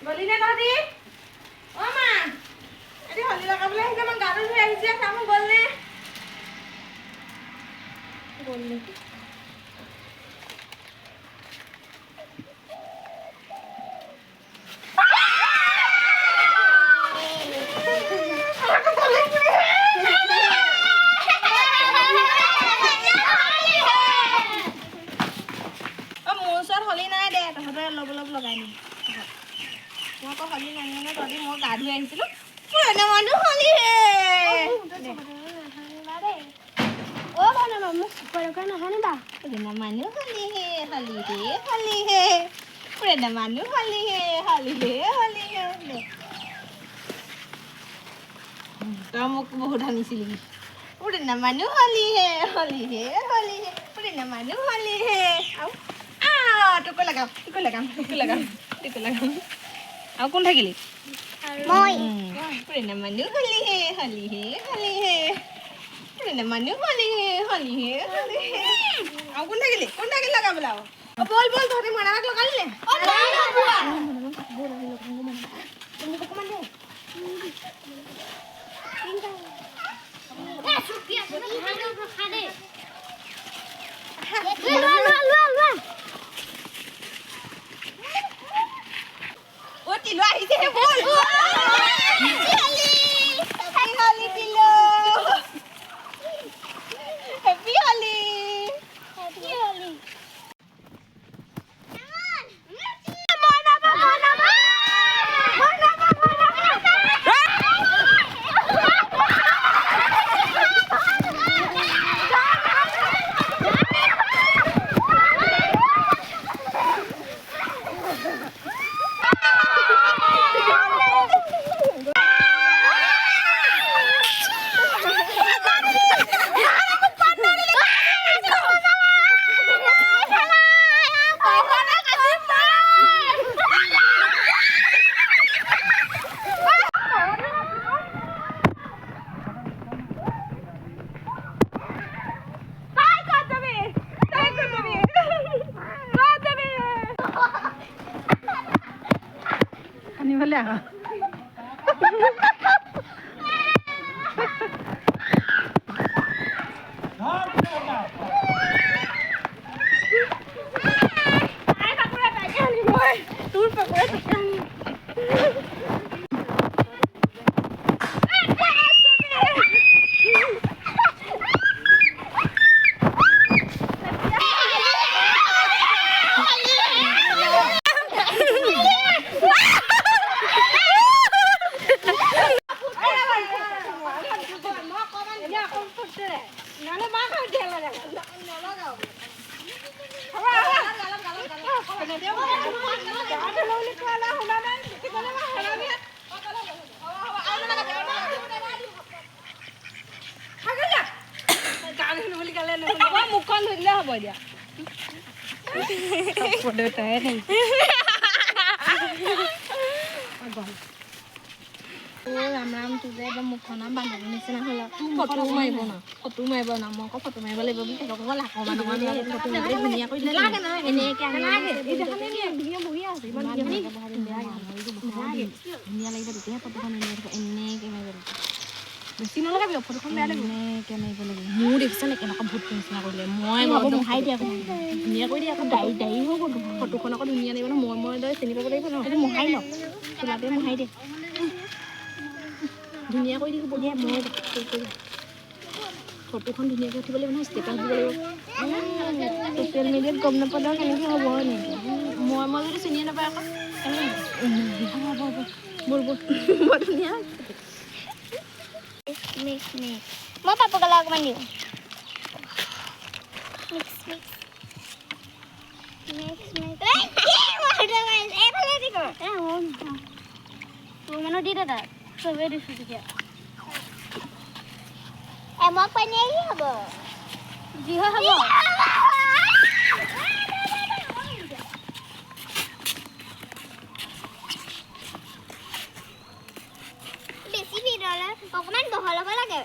গলি নে তহঁতি অ মা এটি হলি লগাবলৈ আহিছে মই গাটো ধুই আহিছে কাম গ'ল নে গ'ল নেকি অলপ লগাই নি মই আকৌ হলি নাই মানে তহঁতি মই গা ধুই আহিছিলোঁ পুৰণা মানুহ হলি হে মোক সুপাৰকা নাহানিবা পুৰণা মানুহ হলি হে পুৰণা মানুহ হলি হে তই মোক বহুত হানিছিলি পুৰণা মানুহ হলি হে পুৰণা মানুহ হলি হে তোকো লগাম আৰু কোন থাকিলি মই পুৰণা মানুহ হলি হে পুৰণা মানুহ হলি হে আৰু কোন থাকিলি লগাবলৈ আৰু বল তহঁতি মৰাক লগালি নে তিলো আহিছে বল হেপী হলি আনিবলৈ আহ তোৰ পকৰা মুখখন ধুলে হ'ব এতিয়া ৰাম ৰাম তোৰ যে একদম মুখখন বান্ধৱী নিচিনা হ'ল ফটো মাৰিব না মই আকৌ ফটো মাৰিব লাগিব বুলি সিহঁতক মই লাখৰ মানুহৰ ফটো মাৰি ধুনীয়া কৰি দিলে এনেকৈ ধুনীয়া লাগিব তেতিয়াহে ফটোখন এনেকৈ মাৰিব লাগিব বেছি নলগাবি ফটোখন বেয়া লাগিব এনেকৈ মাৰিব লাগিব মোৰ দেখিছে নে কেনেকুৱা ভূত নিচিনা কৰিলে মই মোহাই দিয়া ধুনীয়া কৰি দিয়ে আকৌ দাড়ি হৈ গ'ল ফটোখন আকৌ ধুনীয়া লাগিব ন মই দৰে চিনি পাব লাগিব ন সেইটো মোহাই লওক চোলাটোৱে মোহাই দিয়ে ধুনীয়া কৰি দিব দিয়া মই ফটোখন ধুনীয়াকৈ উঠিব লাগিব নহয় ষ্টেটাছ দিব লাগিব ছ'চিয়েল মিডিয়াত গম নাপালেও কেনেকৈ হ'ব নেকি মই যদি চিনিয়ে নাপায় আকৌ বল বৰ ধুনীয়া মই পাপৰ কালাৰ অকণমান দিওঁ দি দে তাত চবেই দিছোঁ তেতিয়া এমক পানী আহি হ'ব যি হয় হ'ব বেছি ভিতৰলৈ অকণমান বহল হ'ব লাগে